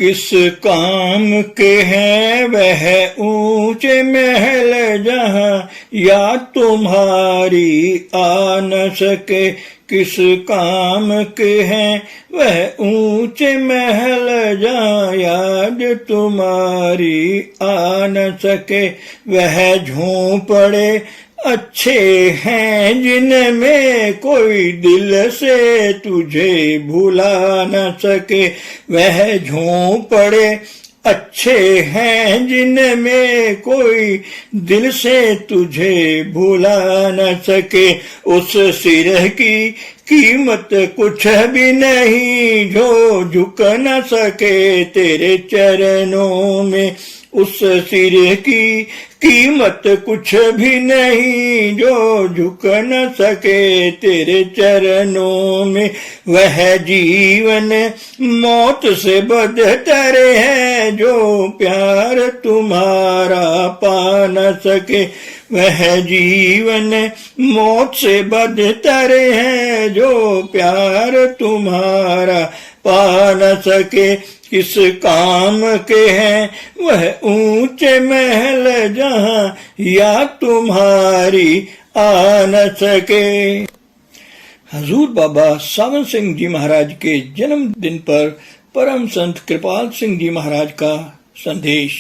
किस काम के हैं वह ऊंचे महल जहां या तुम्हारी आ न सके। किस काम के हैं वह ऊंचे महल जहां याद तुम्हारी आ न सके। वह झोंपड़े अच्छे हैं जिनमें कोई दिल से तुझे भुला न सके। वह झोंपड़े अच्छे हैं जिनमें कोई दिल से तुझे भुला न सके। उस सिर की कीमत कुछ भी नहीं जो झुक न सके तेरे चरणों में। उस सिर की कीमत कुछ भी नहीं जो झुक न सके तेरे चरणों में। वह जीवन मौत से बदतर है जो प्यार तुम्हारा पा न सके। वह जीवन मौत से बदतर है जो प्यार तुम्हारा पा न सके। किस काम के हैं वह ऊंचे महल जहां या तुम्हारी आ न सके। हजूर बाबा सावन सिंह जी महाराज के जन्मदिन पर परम संत कृपाल सिंह जी महाराज का संदेश।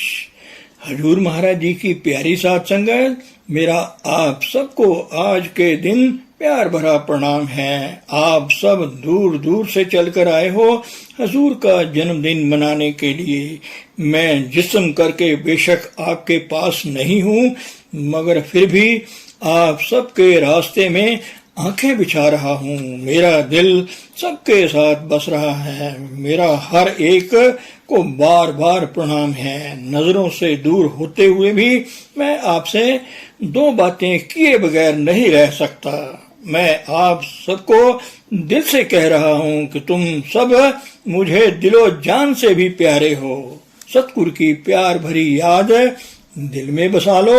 हजूर महाराज जी की प्यारी साथ संगत, मेरा आप सबको आज के दिन प्यार भरा प्रणाम है। आप सब दूर दूर से चलकर आए हो हजूर का जन्मदिन मनाने के लिए। मैं जिस्म करके बेशक आपके पास नहीं हूँ, मगर फिर भी आप सबके रास्ते में आंखें बिछा रहा हूँ। मेरा दिल सबके साथ बस रहा है। मेरा हर एक को बार बार प्रणाम है। नजरों से दूर होते हुए भी मैं आपसे दो बातें किए बगैर नहीं रह सकता। मैं आप सबको दिल से कह रहा हूँ कि तुम सब मुझे दिलो जान से भी प्यारे हो। सतगुरु की प्यार भरी याद दिल में बसा लो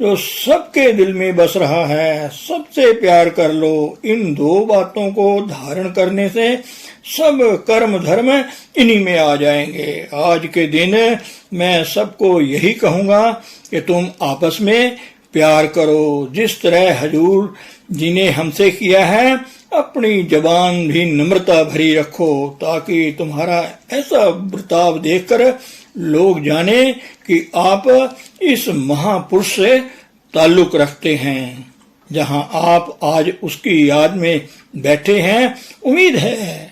जो सबके दिल में बस रहा है। सबसे प्यार कर लो। इन दो बातों को धारण करने से सब कर्म धर्म इन्हीं में आ जाएंगे। आज के दिन मैं सबको यही कहूंगा कि तुम आपस में प्यार करो। जिस तरह हजूर जी ने हमसे किया है, अपनी जबान भी नम्रता भरी रखो ताकि तुम्हारा ऐसा बर्ताव देखकर लोग जाने कि आप इस महापुरुष से ताल्लुक रखते हैं। जहां आप आज उसकी याद में बैठे हैं, उम्मीद है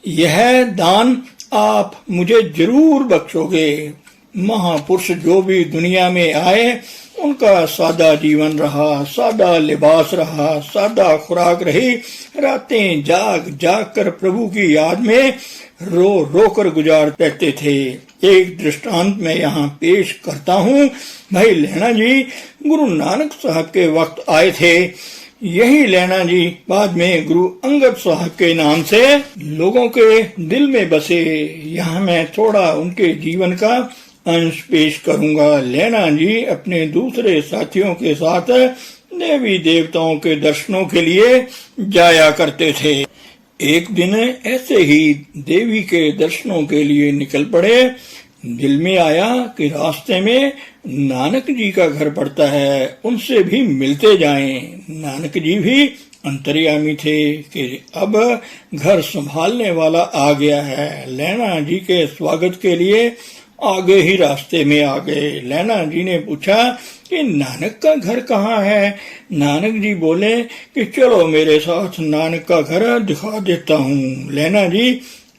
यह दान आप मुझे जरूर बख्शोगे। महापुरुष जो भी दुनिया में आए उनका सादा जीवन रहा, सादा लिबास रहा, सादा खुराक रही। रातें जाग जाग कर प्रभु की याद में रो रो कर गुजार रहते थे। एक दृष्टांत मैं यहाँ पेश करता हूँ। भाई लैना जी गुरु नानक साहब के वक्त आए थे। यही लैना जी बाद में गुरु अंगद साहब के नाम से लोगों के दिल में बसे। यहाँ मैं थोड़ा उनके जीवन का अंश पेश करूंगा। लैना जी अपने दूसरे साथियों के साथ देवी देवताओं के दर्शनों के लिए जाया करते थे। एक दिन ऐसे ही देवी के दर्शनों के लिए निकल पड़े। दिल में आया कि रास्ते में नानक जी का घर पड़ता है, उनसे भी मिलते जाएं। नानक जी भी अंतर्यामी थे कि अब घर संभालने वाला आ गया है। लैना जी के स्वागत के लिए आगे ही रास्ते में आ गए। लैना जी ने पूछा कि नानक का घर कहाँ है। नानक जी बोले कि चलो मेरे साथ नानक का घर दिखा देता हूँ। लैना जी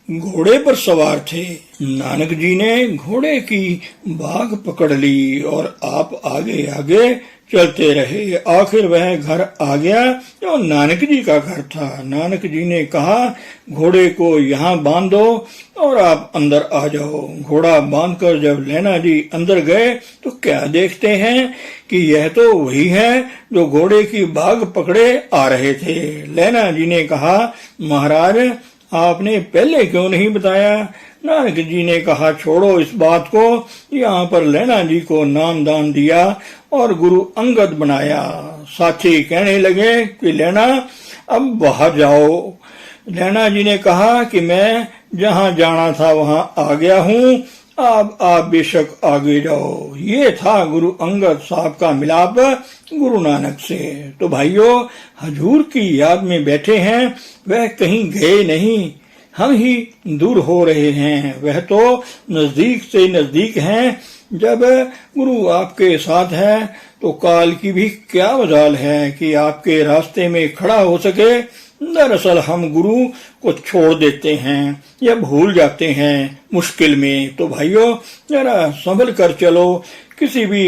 घोड़े पर सवार थे। नानक जी ने घोड़े की बाग पकड़ ली और आप आगे आगे चलते रहे। आखिर वह घर आ गया जो नानक जी का घर था। नानक जी ने कहा घोड़े को यहाँ बांध दो और आप अंदर आ जाओ। घोड़ा बांधकर जब लैना जी अंदर गए तो क्या देखते हैं कि यह तो वही है जो घोड़े की बाग पकड़े आ रहे थे। लैना जी ने कहा महाराज आपने पहले क्यों नहीं बताया। नानक जी ने कहा छोड़ो इस बात को। यहाँ पर लैना जी को नाम दान दिया और गुरु अंगद बनाया। साथी कहने लगे कि लैना अब बाहर जाओ, रैना जी ने कहा कि मैं जहां जाना था वहां आ गया हूं, अब आप बेशक आगे जाओ। ये था गुरु अंगद साहब का मिलाप गुरु नानक से। तो भाइयों, हजूर की याद में बैठे हैं, वह कहीं गए नहीं, हम ही दूर हो रहे हैं। वह तो नजदीक से नजदीक हैं। जब गुरु आपके साथ है तो काल की भी क्या मजाल है कि आपके रास्ते में खड़ा हो सके। दरअसल हम गुरु को छोड़ देते हैं या भूल जाते हैं मुश्किल में। तो भाइयों, जरा संभल कर चलो, किसी भी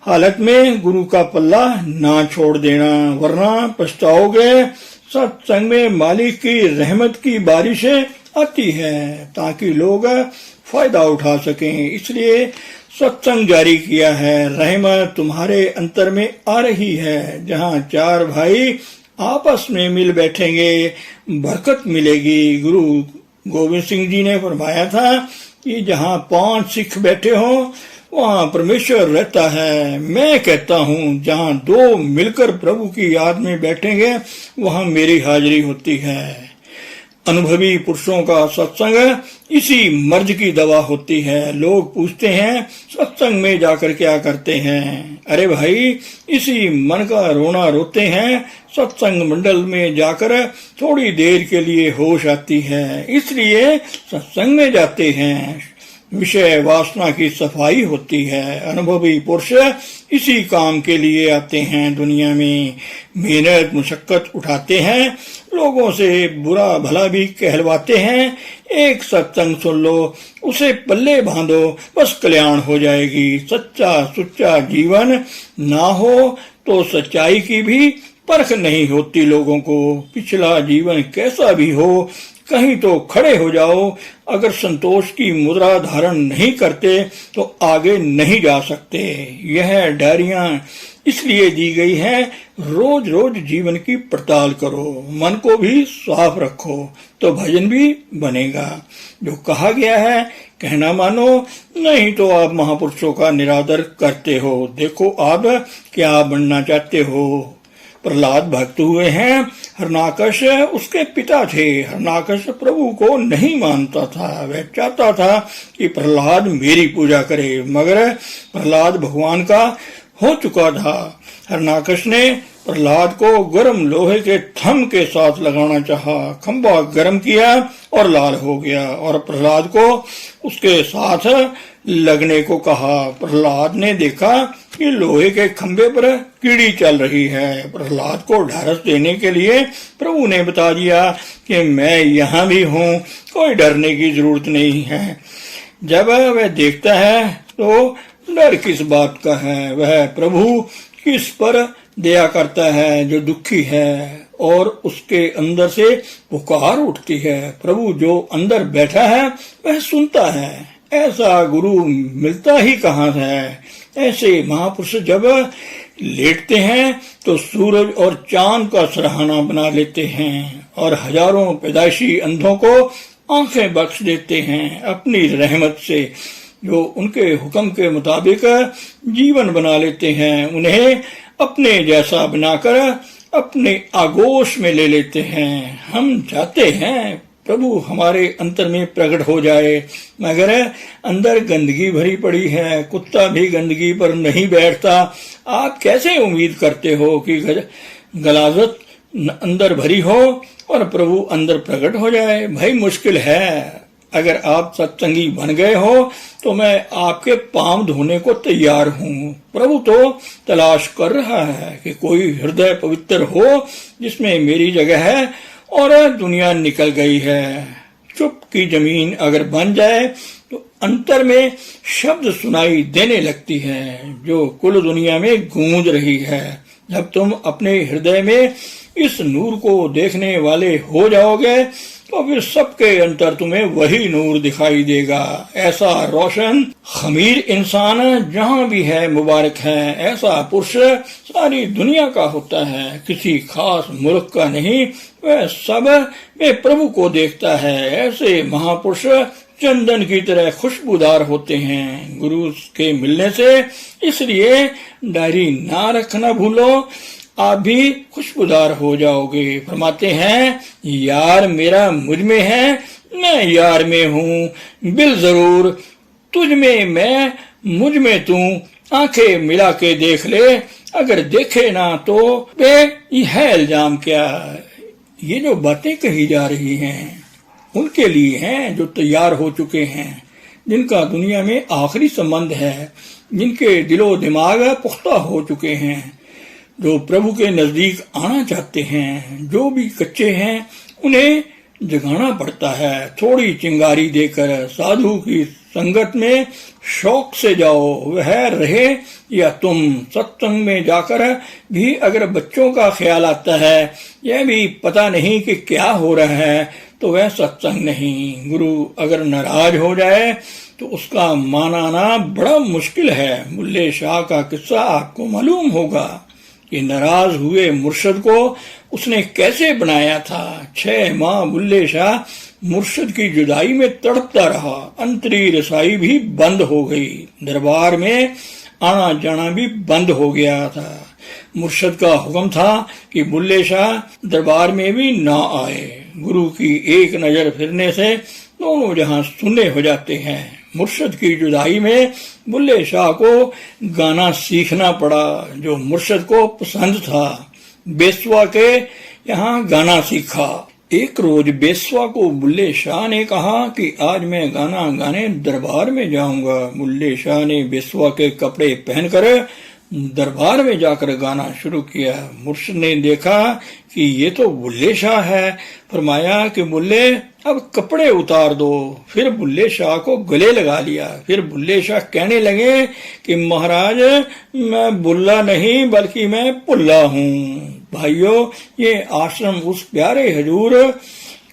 हालत में गुरु का पल्ला ना छोड़ देना, वरना पछताओगे। सत्संग में मालिक की रहमत की बारिशें आती है ताकि लोग फायदा उठा सकें, इसलिए सत्संग जारी किया है। रहमत तुम्हारे अंतर में आ रही है। जहां चार भाई आपस में मिल बैठेंगे, बरकत मिलेगी। गुरु गोविंद सिंह जी ने फरमाया था कि जहां 5 सिख बैठे हों वहां परमेश्वर रहता है। मैं कहता हूं जहां 2 मिलकर प्रभु की याद में बैठेंगे वहां मेरी हाजिरी होती है। अनुभवी पुरुषों का सत्संग इसी मर्ज की दवा होती है। लोग पूछते हैं सत्संग में जाकर क्या करते हैं? अरे भाई, इसी मन का रोना रोते हैं। सत्संग मंडल में जाकर थोड़ी देर के लिए होश आती है, इसलिए सत्संग में जाते हैं। विषय वासना की सफाई होती है। अनुभवी पुरुष इसी काम के लिए आते हैं। दुनिया में मेहनत मुशक्कत उठाते हैं, लोगों से बुरा भला भी कहलवाते हैं। एक सत्संग सुन लो, उसे पल्ले बांधो, बस कल्याण हो जाएगी। सच्चा सुच्चा जीवन ना हो तो सच्चाई की भी परख नहीं होती लोगों को। पिछला जीवन कैसा भी हो, कहीं तो खड़े हो जाओ। अगर संतोष की मुद्रा धारण नहीं करते तो आगे नहीं जा सकते। यह डायरियां इसलिए दी गई हैं, रोज रोज जीवन की पड़ताल करो, मन को भी साफ रखो तो भजन भी बनेगा। जो कहा गया है कहना मानो, नहीं तो आप महापुरुषों का निरादर करते हो। देखो आप क्या बनना चाहते हो। प्रहलाद भक्त हुए हैं। हरनाकश उसके पिता थे। हरनाकश प्रभु को नहीं मानता था। वह चाहता था कि प्रहलाद मेरी पूजा करे, मगर प्रहलाद भगवान का हो चुका था। हरनाकश ने प्रहलाद को गर्म लोहे के थम के साथ लगाना चाहा। खंभा गर्म किया और लाल हो गया और प्रहलाद को उसके साथ लगने को कहा। प्रहलाद ने देखा कि लोहे के खंभे पर कीड़ी चल रही है। प्रहलाद को ढारस देने के लिए प्रभु ने बता दिया कि मैं यहाँ भी हूँ, कोई डरने की जरूरत नहीं है। जब वह देखता है तो डर किस बात का है। वह प्रभु किस पर दया करता है जो दुखी है और उसके अंदर से पुकार उठती है। प्रभु जो अंदर बैठा है वह सुनता है। ऐसा गुरु मिलता ही कहाँ है। ऐसे महापुरुष जब लेटते हैं तो सूरज और चांद का सराहना बना लेते हैं और हजारों पैदाइशी अंधों को आंखें बख्श देते हैं अपनी रहमत से। जो उनके हुक्म के मुताबिक जीवन बना लेते हैं, उन्हें अपने जैसा बनाकर अपने आगोश में ले लेते हैं। हम चाहते हैं प्रभु हमारे अंतर में प्रकट हो जाए, मगर अंदर गंदगी भरी पड़ी है। कुत्ता भी गंदगी पर नहीं बैठता। आप कैसे उम्मीद करते हो कि गलाजत अंदर भरी हो और प्रभु अंदर प्रकट हो जाए? भाई मुश्किल है। अगर आप सत्संगी बन गए हो तो मैं आपके पांव धोने को तैयार हूँ। प्रभु तो तलाश कर रहा है कि कोई हृदय पवित्र हो जिसमें मेरी जगह है और दुनिया निकल गई है। चुप की जमीन अगर बन जाए तो अंतर में शब्द सुनाई देने लगती है जो कुल दुनिया में गूंज रही है। जब तुम अपने हृदय में इस नूर को देखने वाले हो जाओगे तो फिर सबके अंतर तुम्हें वही नूर दिखाई देगा। ऐसा रोशन खमीर इंसान जहां भी है मुबारक है। ऐसा पुरुष सारी दुनिया का होता है, किसी खास मुल्क का नहीं। वह सब में प्रभु को देखता है। ऐसे महापुरुष चंदन की तरह खुशबूदार होते हैं गुरु के मिलने से। इसलिए डायरी ना रखना भूलो। आप भी खुशबूदार हो जाओगे। फरमाते हैं, यार मेरा मुझ में है, मैं यार में हूँ, बिल जरूर तुझ में मैं, मुझ में तू, आंखें मिला के देख ले, अगर देखे ना तो बे यह इल्जाम क्या। ये जो बातें कही जा रही हैं उनके लिए हैं जो तैयार हो चुके हैं, जिनका दुनिया में आखिरी संबंध है, जिनके दिलो दिमाग पुख्ता हो चुके हैं, जो प्रभु के नजदीक आना चाहते हैं। जो भी कच्चे हैं उन्हें जगाना पड़ता है, थोड़ी चिंगारी देकर। साधु की संगत में शौक से जाओ, वह रहे या तुम। सत्संग में जाकर भी अगर बच्चों का ख्याल आता है, यह भी पता नहीं कि क्या हो रहा है, तो वह सत्संग नहीं। गुरु अगर नाराज हो जाए तो उसका मानाना बड़ा मुश्किल है। बुल्ले शाह का किस्सा आपको मालूम होगा कि नाराज हुए मुर्शद को उसने कैसे बनाया था। 6 माह बुल्ले शाह मुर्शद की जुदाई में तड़पता रहा, अंतरी रसाई भी बंद हो गई, दरबार में आना जाना भी बंद हो गया था। मुर्शद का हुक्म था कि बुल्ले शाह दरबार में भी ना आए। गुरु की एक नजर फिरने से दोनों जहां सुन्ने हो जाते हैं। मुर्शद की जुदाई में बुल्ले शाह को गाना सीखना पड़ा, जो मुर्शद को पसंद था। बेसवा के यहाँ गाना सीखा। एक रोज बेसवा को बुल्ले शाह ने कहा कि आज मैं गाना गाने दरबार में जाऊंगा। बुल्ले शाह ने बेसवा के कपड़े पहनकर दरबार में जाकर गाना शुरू किया। मुर्शद ने देखा कि ये तो बुल्ले शाह है। फरमाया कि बुल्ले अब कपड़े उतार दो। फिर बुल्ले शाह को गले लगा लिया। फिर बुल्ले शाह कहने लगे कि महाराज मैं बुल्ला नहीं बल्कि मैं पुल्ला हूँ। भाइयों, ये आश्रम उस प्यारे हजूर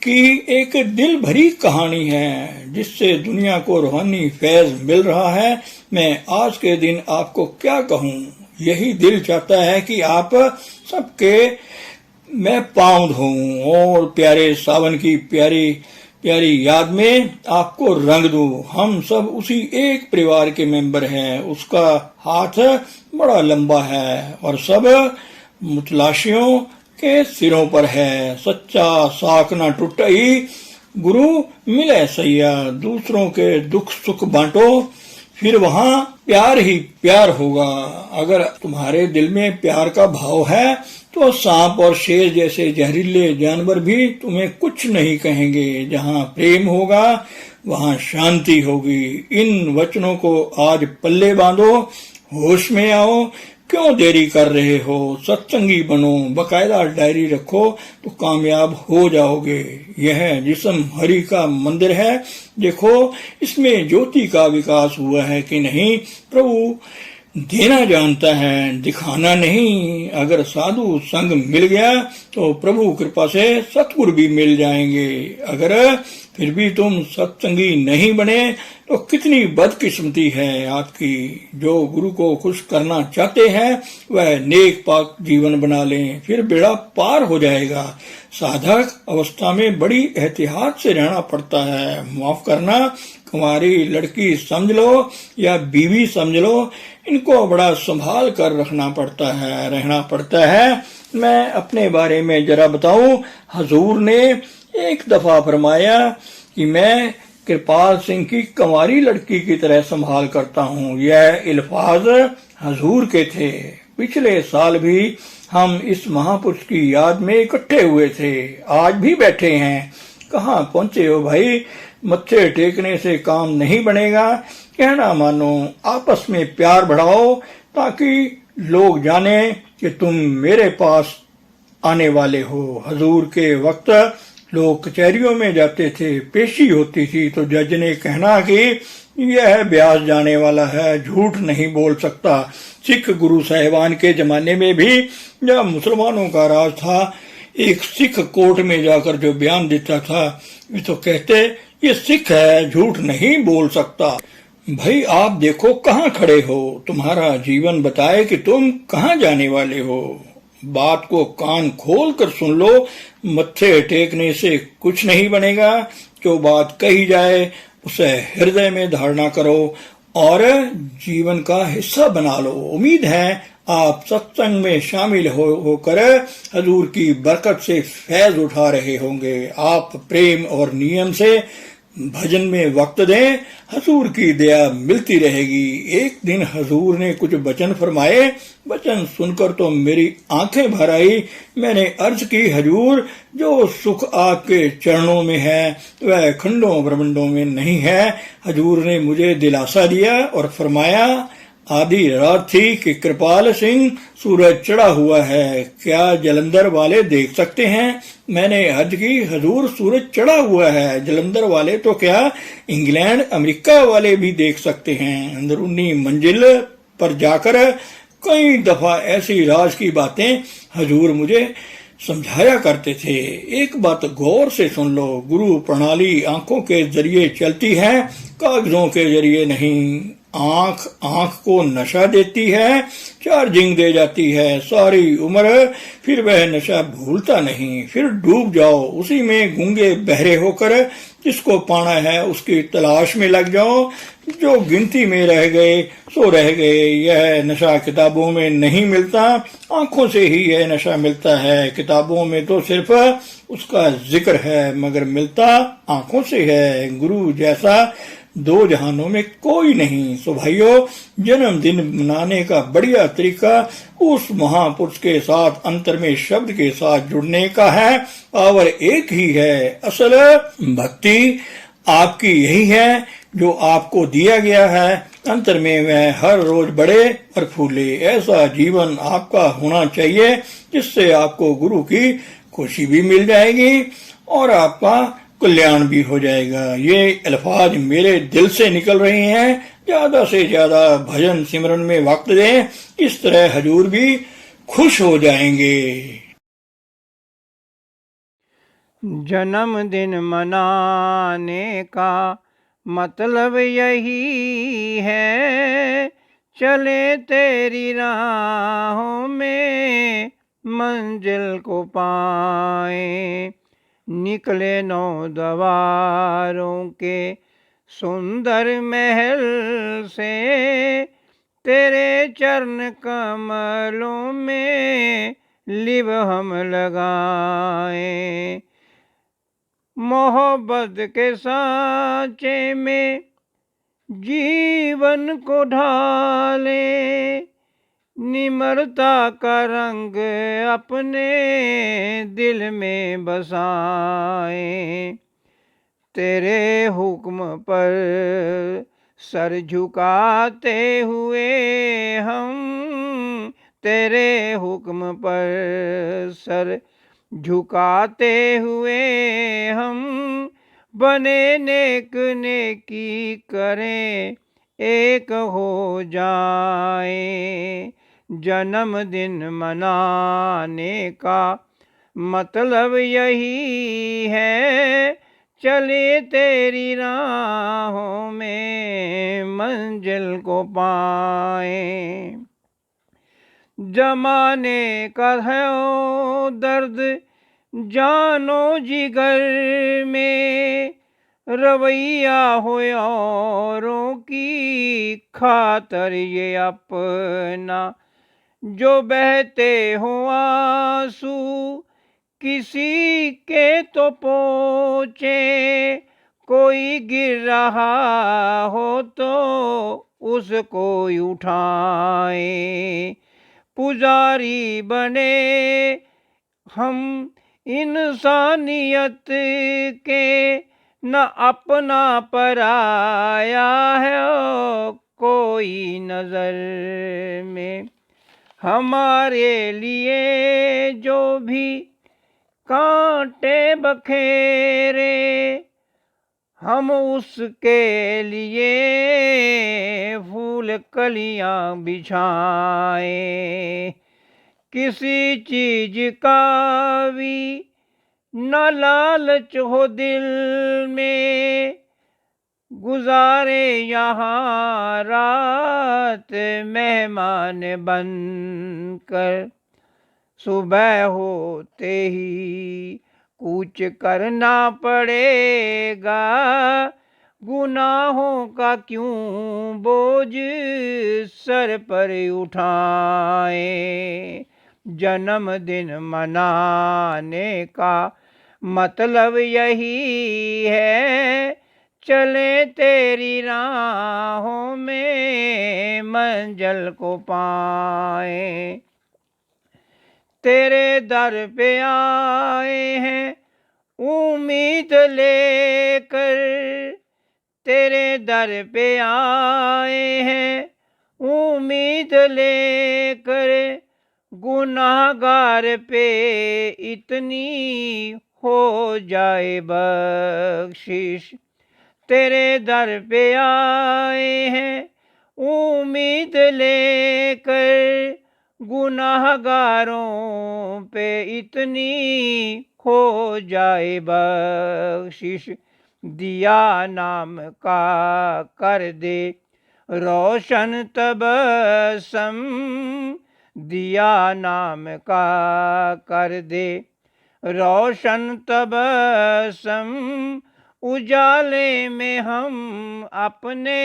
की एक दिल भरी कहानी है जिससे दुनिया को रूहानी फैज मिल रहा है। मैं आज के दिन आपको क्या कहूँ, यही दिल चाहता है कि आप सबके मैं पाँव धोऊं और प्यारे सावन की प्यारी प्यारी याद में आपको रंग दूं। हम सब उसी एक परिवार के मेंबर हैं। उसका हाथ बड़ा लंबा है और सब मुतलाशियों के सिरों पर है। सच्चा साक न टूटई, गुरु मिले सैया। दूसरों के दुख सुख बांटो, फिर वहाँ प्यार ही प्यार होगा। अगर तुम्हारे दिल में प्यार का भाव है तो सांप और शेर जैसे जहरीले जानवर भी तुम्हें कुछ नहीं कहेंगे। जहाँ प्रेम होगा वहाँ शांति होगी। इन वचनों को आज पल्ले बांधो, होश में आओ। क्यों देरी कर रहे हो? सत्संगी बनो, बकायदा डायरी रखो तो कामयाब हो जाओगे। यह जिस्म हरि का मंदिर है, देखो इसमें ज्योति का विकास हुआ है कि नहीं। प्रभु देना जानता है, दिखाना नहीं। अगर साधु संग मिल गया तो प्रभु कृपा से सतगुरु भी मिल जाएंगे। अगर फिर भी तुम सत्संगी नहीं बने तो कितनी बदकिस्मती है आपकी। जो गुरु को खुश करना चाहते हैं वह नेक पाक जीवन बना लें, फिर बेड़ा पार हो जाएगा। साधक अवस्था में बड़ी एहतियात से रहना पड़ता है। माफ करना, कुंवारी लड़की समझ लो या बीवी समझ लो, इनको बड़ा संभाल कर रखना पड़ता है, रहना पड़ता है। मैं अपने बारे में जरा बताऊं। हजूर ने एक दफा फरमाया कि मैं कृपाल सिंह की कंवारी लड़की की तरह संभाल करता हूँ। यह इल्फाज हजूर के थे। पिछले साल भी हम इस महापुरुष की याद में इकट्ठे हुए थे, आज भी बैठे हैं। कहाँ पहुंचे हो भाई? मत्थे टेकने से काम नहीं बनेगा। कहना मानो, आपस में प्यार बढ़ाओ ताकि लोग जाने कि तुम मेरे पास आने वाले हो। हजूर के वक्त लोग कचहरियों में जाते थे, पेशी होती थी तो जज ने कहना कि यह ब्यास जाने वाला है, झूठ नहीं बोल सकता। सिख गुरु साहिबान के जमाने में भी जब मुसलमानों का राज था, एक सिख कोर्ट में जाकर जो बयान देता था वे तो कहते ये सिख है, झूठ नहीं बोल सकता। भाई आप देखो कहाँ खड़े हो, तुम्हारा जीवन बताए कि तुम कहाँ जाने वाले हो। बात को कान खोल कर सुन लो, मत्थे टेकने से कुछ नहीं बनेगा। जो बात कही जाए उसे हृदय में धारणा करो और जीवन का हिस्सा बना लो। उम्मीद है आप सत्संग में शामिल होकर हजूर की बरकत से फैज उठा रहे होंगे। आप प्रेम और नियम से भजन में वक्त दें, हजूर की दया मिलती रहेगी। एक दिन हजूर ने कुछ वचन फरमाए, वचन सुनकर तो मेरी आंखें भर आई। मैंने अर्ज की, हजूर जो सुख आपके चरणों में है वह खंडों ब्रह्मंडों में नहीं है। हजूर ने मुझे दिलासा दिया और फरमाया, आधी रात थी कि कृपाल सिंह सूरज चढ़ा हुआ है, क्या जलंधर वाले देख सकते हैं? मैंने अर्ज की, हजूर सूरज चढ़ा हुआ है, जलंधर वाले तो क्या इंग्लैंड अमेरिका वाले भी देख सकते हैं। अंदरूनी मंजिल पर जाकर कई दफा ऐसी राज की बातें हजूर मुझे समझाया करते थे। एक बात गौर से सुन लो, गुरु प्रणाली आंखों के जरिए चलती है, कागजों के जरिए नहीं। आंख को नशा देती है, चार्जिंग दे जाती है सारी उम्र, फिर वह नशा भूलता नहीं। फिर डूब जाओ उसी में गूंगे बहरे होकर, जिसको पाना है उसकी तलाश में लग जाओ। जो गिनती में रह गए सो रह गए। यह नशा किताबों में नहीं मिलता, आंखों से ही यह नशा मिलता है। किताबों में तो सिर्फ उसका जिक्र है, मगर मिलता आंखों से है। गुरु जैसा दो जहानों में कोई नहीं। सो भाइयों, जन्मदिन मनाने का बढ़िया तरीका उस महापुरुष के साथ अंतर में शब्द के साथ जुड़ने का है। पावर एक ही है। असल भक्ति आपकी यही है जो आपको दिया गया है। अंतर में वह हर रोज बढ़े और फूले। ऐसा जीवन आपका होना चाहिए जिससे आपको गुरु की खुशी भी मिल जाएगी और आपका कल्याण भी हो जाएगा। ये अल्फाज मेरे दिल से निकल रहे हैं। ज्यादा से ज्यादा भजन सिमरन में वक्त दें, इस तरह हजूर भी खुश हो जाएंगे। जन्मदिन मनाने का मतलब यही है, चले तेरी राहों में मंजिल को पाए। निकले 9 द्वारों के सुंदर महल से, तेरे चरण कमलों में लिव हम लगाए। मोहब्बत के सांचे में जीवन को ढाले, निम्रता का रंग अपने दिल में बसाए। तेरे हुक्म पर सर झुकाते हुए हम, तेरे हुक्म पर सर झुकाते हुए हम, बने नेक नेकी करें एक हो जाए। जन्मदिन मनाने का मतलब यही है, चले तेरी राहों में मंजिल को पाए। जमाने का है ओ दर्द जानो जिगर में, रवैया हो औरों की खातर ये अपना। जो बहते हो आंसू किसी के तो पोंछे, कोई गिर रहा हो तो उसको उठाए। पुजारी बने हम इंसानियत के, न अपना पराया है कोई नजर में। हमारे लिए जो भी कांटे बखेरे, हम उसके लिए फूल कलियां बिछाए। किसी चीज का भी न लालच हो दिल में, गुजारे यहाँ रात मेहमान बनकर। सुबह होते ही कूच करना पड़ेगा, गुनाहों का क्यों बोझ सर पर उठाए। जन्मदिन मनाने का मतलब यही है, चले तेरी राहों में मंजिल को पाए। तेरे दर पे आए हैं उम्मीद लेकर, तेरे दर पे आए हैं उम्मीद लेकर, गुनाहगार पे इतनी हो जाए बख्शिश। तेरे दर पे आए हैं उम्मीद लेकर, गुनाहगारों पे इतनी हो जाए बख्शिश। दिया नाम का कर दे रोशन तबस्सम, दिया नाम का कर दे रोशन तबस्सम। उजाले में हम अपने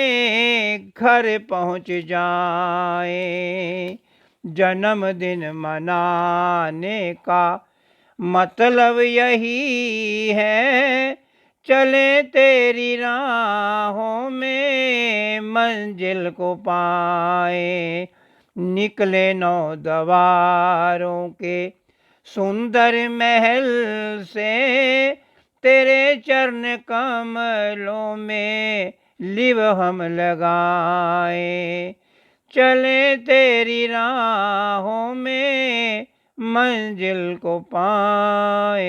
घर पहुँच जाएं। जन्मदिन मनाने का मतलब यही है, चले तेरी राहों में मंजिल को पाए। निकले 9 दीवारों के सुंदर महल से, तेरे चरण कमलों में लिव हम लगाए। चले तेरी राहों में मंजिल को पाए।